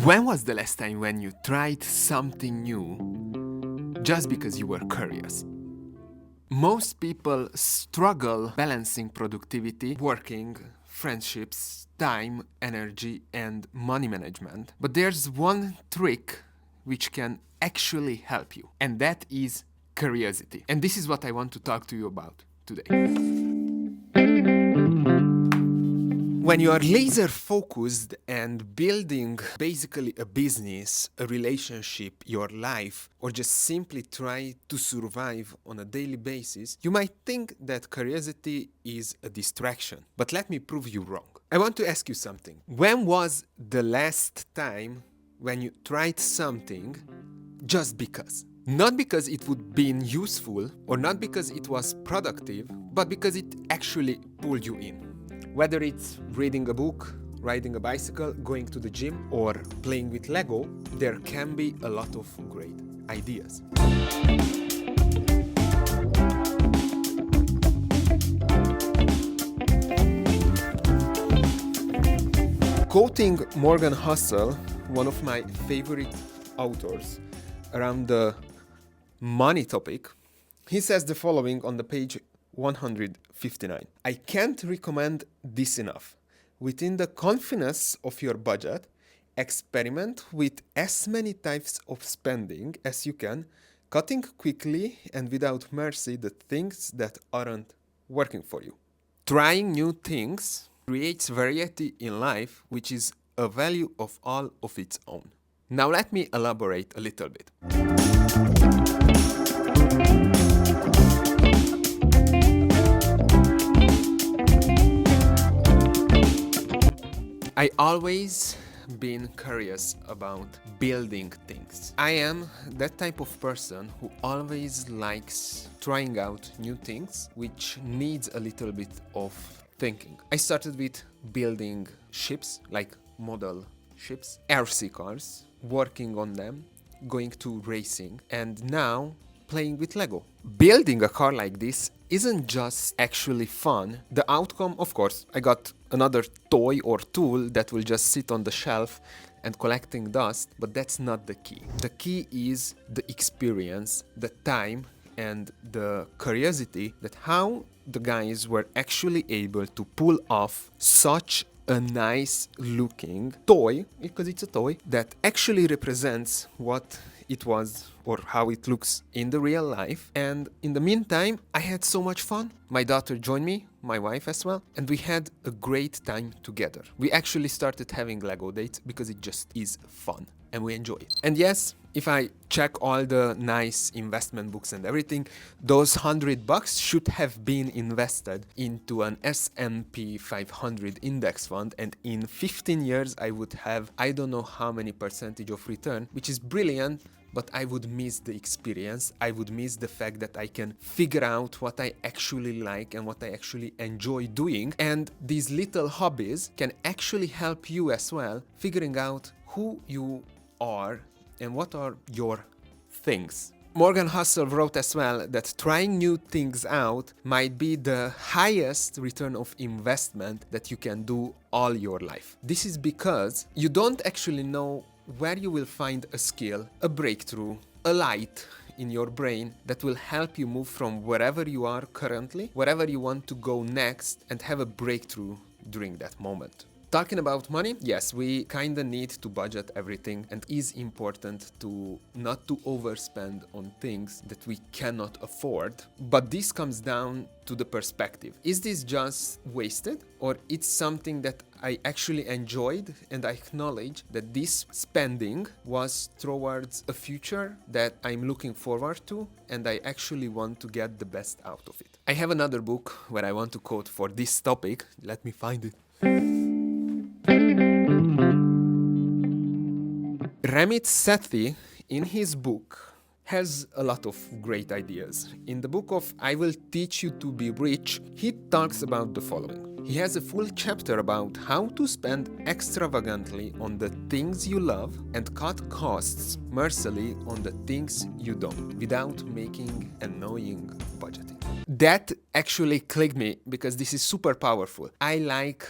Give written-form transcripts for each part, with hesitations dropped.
When was the last time when you tried something new just because you were curious? Most people struggle balancing productivity, working, friendships, time, energy, and money management. But there's one trick which can actually help you, and that is curiosity. And this is what I want to talk to you about today. When you are laser focused and building basically a business, a relationship, your life, or just simply try to survive on a daily basis, you might think that curiosity is a distraction. But let me prove you wrong. I want to ask you something. When was the last time when you tried something just because? Not because it would be useful or not because it was productive, but because it actually pulled you in. Whether it's reading a book, riding a bicycle, going to the gym, or playing with Lego, there can be a lot of great ideas. Quoting Morgan Housel, one of my favorite authors around the money topic, he says the following on the page 159. I can't recommend this enough. Within the confines of your budget, experiment with as many types of spending as you can, cutting quickly and without mercy the things that aren't working for you. Trying new things creates variety in life, which is a value of all of its own. Now let me elaborate a little bit. I always been curious about building things. I am that type of person who always likes trying out new things, which needs a little bit of thinking. I started with building ships, like model ships, RC cars, working on them, going to racing, and now playing with Lego. Building a car like this isn't just actually fun. The outcome, of course, I got another toy or tool that will just sit on the shelf and collecting dust, but that's not the key. The key is the experience, the time, and the curiosity that how the guys were actually able to pull off such a nice looking toy, because it's a toy, that actually represents what it was or how it looks in the real life. And in the meantime, I had so much fun. My daughter joined me, my wife as well, and we had a great time together. We actually started having Lego dates because it just is fun and we enjoy it. And yes, if I check all the nice investment books and everything, those $100 should have been invested into an S&P 500 index fund, and in 15 years I would have I don't know how many percentage of return, which is brilliant, but I would miss the experience. I would miss the fact that I can figure out what I actually like and what I actually enjoy doing. And these little hobbies can actually help you as well, figuring out who you are and what are your things. Morgan Housel wrote as well that trying new things out might be the highest return of investment that you can do all your life. This is because you don't actually know where you will find a skill, a breakthrough, a light in your brain that will help you move from wherever you are currently, wherever you want to go next, and have a breakthrough during that moment. Talking about money, yes, we kinda need to budget everything, and it is important to not to overspend on things that we cannot afford. But this comes down to the perspective. Is this just wasted, or it's something that I actually enjoyed and I acknowledge that this spending was towards a future that I'm looking forward to and I actually want to get the best out of it. I have another book where I want to quote for this topic. Let me find it. Ramit Sethi, in his book, has a lot of great ideas. In the book of I Will Teach You to Be Rich, he talks about the following. He has a full chapter about how to spend extravagantly on the things you love and cut costs mercilessly on the things you don't, without making annoying budgeting. That actually clicked me because this is super powerful. I like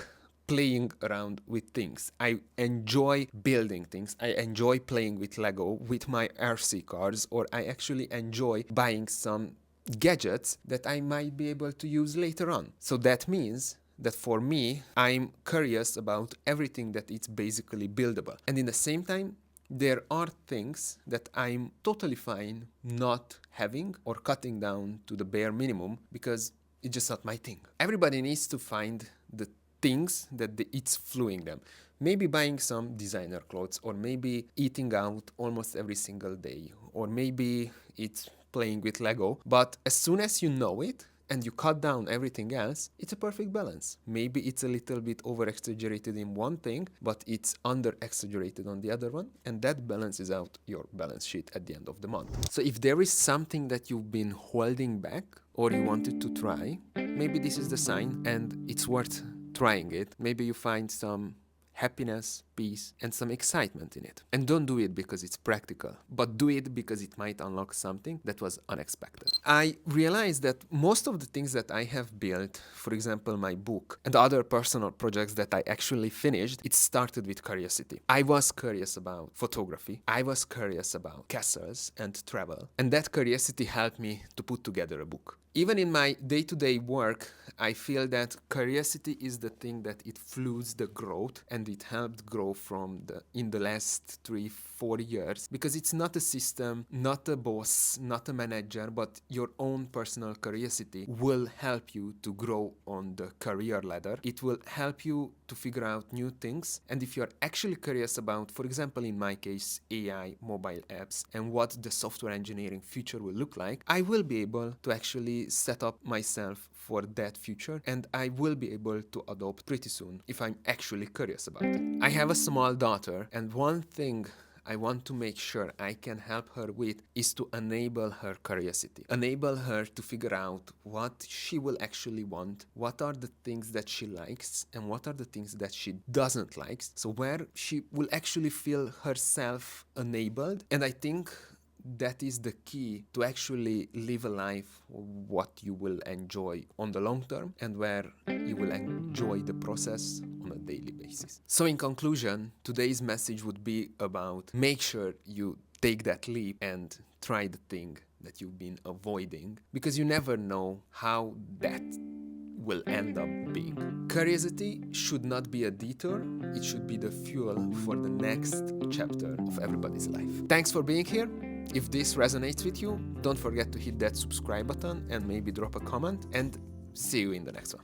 playing around with things. I enjoy building things. I enjoy playing with Lego, with my RC cars, or I actually enjoy buying some gadgets that I might be able to use later on. So that means that for me, I'm curious about everything that it's basically buildable. And in the same time, there are things that I'm totally fine not having or cutting down to the bare minimum because it's just not my thing. Everybody needs to find the things that it's fluing them. Maybe buying some designer clothes, or maybe eating out almost every single day, or maybe it's playing with Lego. But as soon as you know it, and you cut down everything else, it's a perfect balance. Maybe it's a little bit over-exaggerated in one thing, but it's under-exaggerated on the other one, and that balances out your balance sheet at the end of the month. So if there is something that you've been holding back, or you wanted to try, maybe this is the sign, and it's worth trying it. Maybe you find some happiness, peace, and some excitement in it. And don't do it because it's practical, but do it because it might unlock something that was unexpected. I realized that most of the things that I have built, for example, my book and other personal projects that I actually finished, it started with curiosity. I was curious about photography. I was curious about castles and travel. And that curiosity helped me to put together a book. Even in my day-to-day work, I feel that curiosity is the thing that it fuels the growth, and it helped grow in the last 3-4 years, because it's not a system, not a boss, not a manager, but your own personal curiosity will help you to grow on the career ladder. It will help you to figure out new things. And if you're actually curious about, for example, in my case, AI, mobile apps, and what the software engineering future will look like, I will be able to actually set up myself for that future, and I will be able to adopt pretty soon if I'm actually curious about it. I have a small daughter, and one thing I want to make sure I can help her with is to enable her curiosity. Enable her to figure out what she will actually want, what are the things that she likes, and what are the things that she doesn't like. So where she will actually feel herself enabled. And I think that is the key to actually live a life what you will enjoy on the long term, and where you will enjoy the process on a daily basis. So in conclusion, today's message would be about make sure you take that leap and try the thing that you've been avoiding, because you never know how that will end up being. Curiosity should not be a detour, it should be the fuel for the next chapter of everybody's life. Thanks for being here. If this resonates with you, don't forget to hit that subscribe button and maybe drop a comment, and see you in the next one.